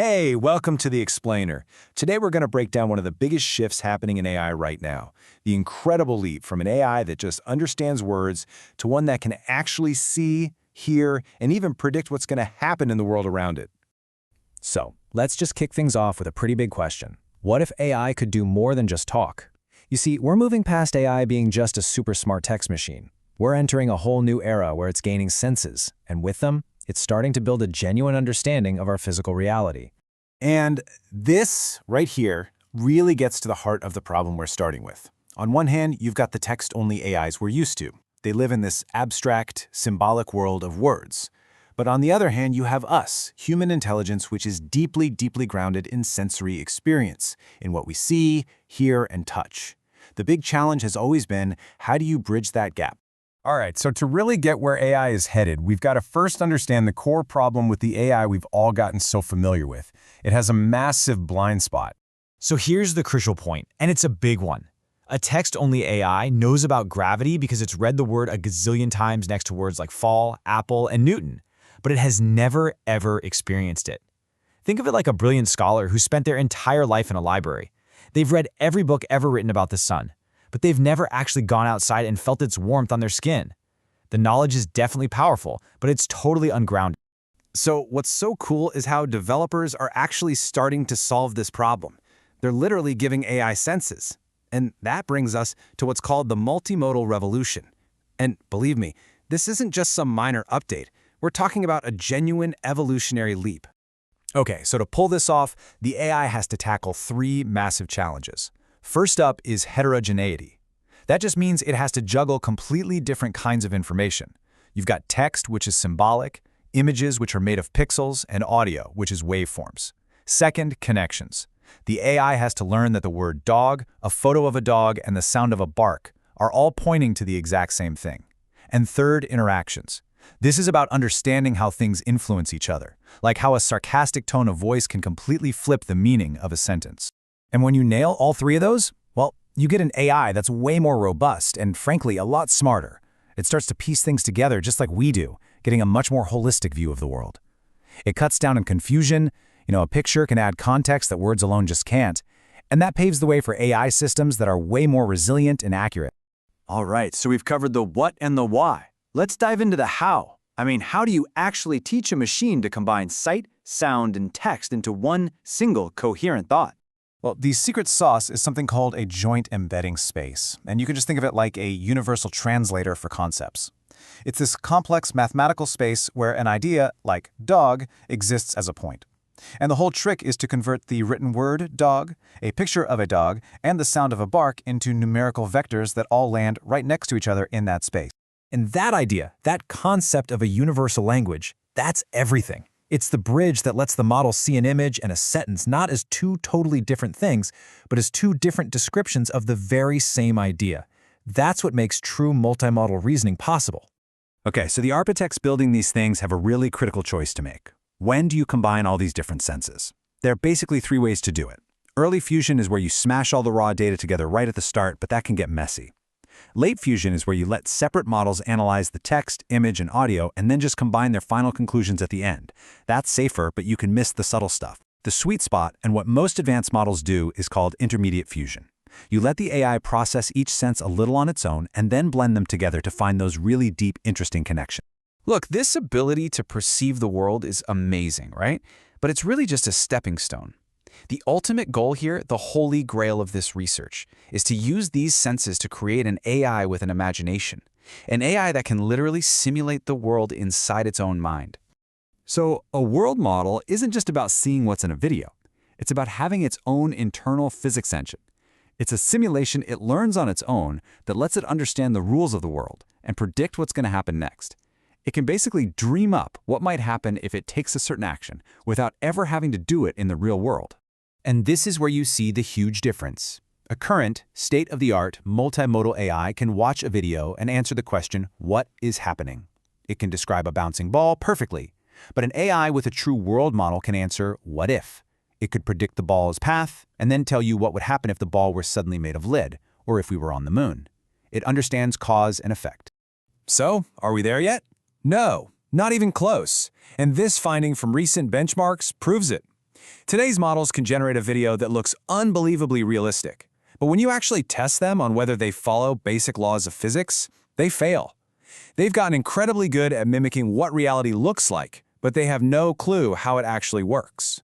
Hey, welcome to the Explainer. Today we're going to break down one of the biggest shifts happening in AI right now, the incredible leap from an AI that just understands words to one that can actually see, hear, and even predict what's going to happen in the world around it. So, let's just kick things off with a pretty big question. What if AI could do more than just talk? You see, we're moving past AI being just a super smart text machine. We're entering a whole new era where it's gaining senses, and with them, it's starting to build a genuine understanding of our physical reality. And this right here really gets to the heart of the problem we're starting with. On one hand, you've got the text-only AIs we're used to. They live in this abstract, symbolic world of words. But on the other hand, you have us, human intelligence, which is deeply, deeply grounded in sensory experience, in what we see, hear, and touch. The big challenge has always been, how do you bridge that gap? All right, so to really get where AI is headed, we've got to first understand the core problem with the AI we've all gotten so familiar with. It has a massive blind spot. So here's the crucial point, and it's a big one. A text-only AI knows about gravity because it's read the word a gazillion times next to words like fall, apple, and Newton, but it has never, ever experienced it. Think of it like a brilliant scholar who spent their entire life in a library. They've read every book ever written about the sun, but they've never actually gone outside and felt its warmth on their skin. The knowledge is definitely powerful, but it's totally ungrounded. So what's so cool is how developers are actually starting to solve this problem. They're literally giving AI senses. And that brings us to what's called the multimodal revolution. And believe me, this isn't just some minor update. We're talking about a genuine evolutionary leap. Okay, so to pull this off, the AI has to tackle three massive challenges. First up is heterogeneity. That just means it has to juggle completely different kinds of information. You've got text, which is symbolic, images, which are made of pixels, and audio, which is waveforms. Second, connections. The AI has to learn that the word dog, a photo of a dog, and the sound of a bark are all pointing to the exact same thing. And third, interactions. This is about understanding how things influence each other, like how a sarcastic tone of voice can completely flip the meaning of a sentence. And when you nail all three of those, well, you get an AI that's way more robust and, frankly, a lot smarter. It starts to piece things together just like we do, getting a much more holistic view of the world. It cuts down on confusion. A picture can add context that words alone just can't, and that paves the way for AI systems that are way more resilient and accurate. All right, so we've covered the what and the why. Let's dive into the how. How do you actually teach a machine to combine sight, sound, and text into one single coherent thought? Well, the secret sauce is something called a joint embedding space, and you can just think of it like a universal translator for concepts. It's this complex mathematical space where an idea, like dog, exists as a point. And the whole trick is to convert the written word dog, a picture of a dog, and the sound of a bark into numerical vectors that all land right next to each other in that space. And that idea, that concept of a universal language, that's everything. It's the bridge that lets the model see an image and a sentence not as two totally different things, but as two different descriptions of the very same idea. That's what makes true multimodal reasoning possible. Okay, so the architects building these things have a really critical choice to make. When do you combine all these different senses? There are basically three ways to do it. Early fusion is where you smash all the raw data together right at the start, but that can get messy. Late fusion is where you let separate models analyze the text, image, and audio, and then just combine their final conclusions at the end. That's safer, but you can miss the subtle stuff. The sweet spot, and what most advanced models do, is called intermediate fusion. You let the AI process each sense a little on its own, and then blend them together to find those really deep, interesting connections. Look, this ability to perceive the world is amazing, right? But it's really just a stepping stone. The ultimate goal here, the holy grail of this research, is to use these senses to create an AI with an imagination, an AI that can literally simulate the world inside its own mind. So a world model isn't just about seeing what's in a video. It's about having its own internal physics engine. It's a simulation it learns on its own that lets it understand the rules of the world and predict what's going to happen next. It can basically dream up what might happen if it takes a certain action without ever having to do it in the real world. And this is where you see the huge difference. A current, state-of-the-art, multimodal AI can watch a video and answer the question, what is happening? It can describe a bouncing ball perfectly, but an AI with a true world model can answer, what if? It could predict the ball's path and then tell you what would happen if the ball were suddenly made of lead, or if we were on the moon. It understands cause and effect. So, are we there yet? No, not even close. And this finding from recent benchmarks proves it. Today's models can generate a video that looks unbelievably realistic, but when you actually test them on whether they follow basic laws of physics, they fail. They've gotten incredibly good at mimicking what reality looks like, but they have no clue how it actually works.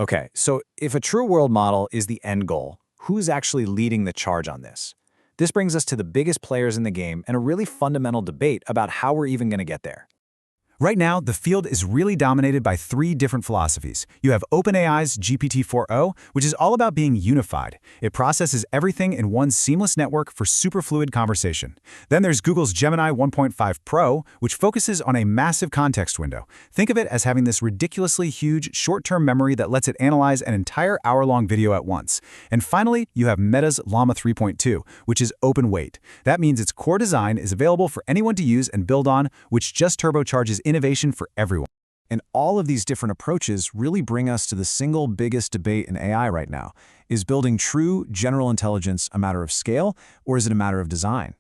Okay, so if a true world model is the end goal, who's actually leading the charge on this? This brings us to the biggest players in the game and a really fundamental debate about how we're even going to get there. Right now, the field is really dominated by three different philosophies. You have OpenAI's GPT-4o, which is all about being unified. It processes everything in one seamless network for superfluid conversation. Then there's Google's Gemini 1.5 Pro, which focuses on a massive context window. Think of it as having this ridiculously huge short-term memory that lets it analyze an entire hour-long video at once. And finally, you have Meta's Llama 3.2, which is open weight. That means its core design is available for anyone to use and build on, which just turbocharges innovation for everyone. And all of these different approaches really bring us to the single biggest debate in AI right now. Is building true general intelligence a matter of scale, or is it a matter of design?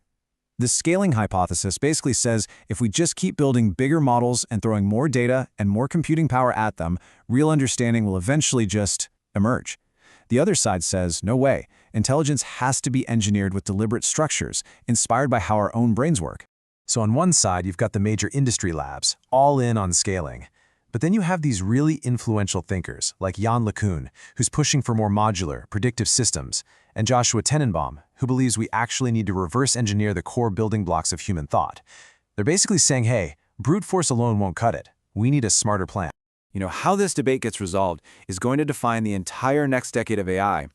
The scaling hypothesis basically says if we just keep building bigger models and throwing more data and more computing power at them, real understanding will eventually just emerge. The other side says, no way, intelligence has to be engineered with deliberate structures, inspired by how our own brains work. So on one side, you've got the major industry labs, all in on scaling. But then you have these really influential thinkers, like Jan LeCun, who's pushing for more modular, predictive systems, and Joshua Tenenbaum, who believes we actually need to reverse engineer the core building blocks of human thought. They're basically saying, hey, brute force alone won't cut it. We need a smarter plan. You know, how this debate gets resolved is going to define the entire next decade of AI.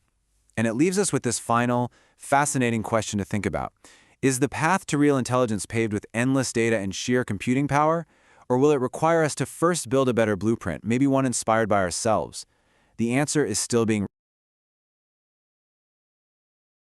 And it leaves us with this final, fascinating question to think about. Is the path to real intelligence paved with endless data and sheer computing power? Or will it require us to first build a better blueprint, maybe one inspired by ourselves? The answer is still being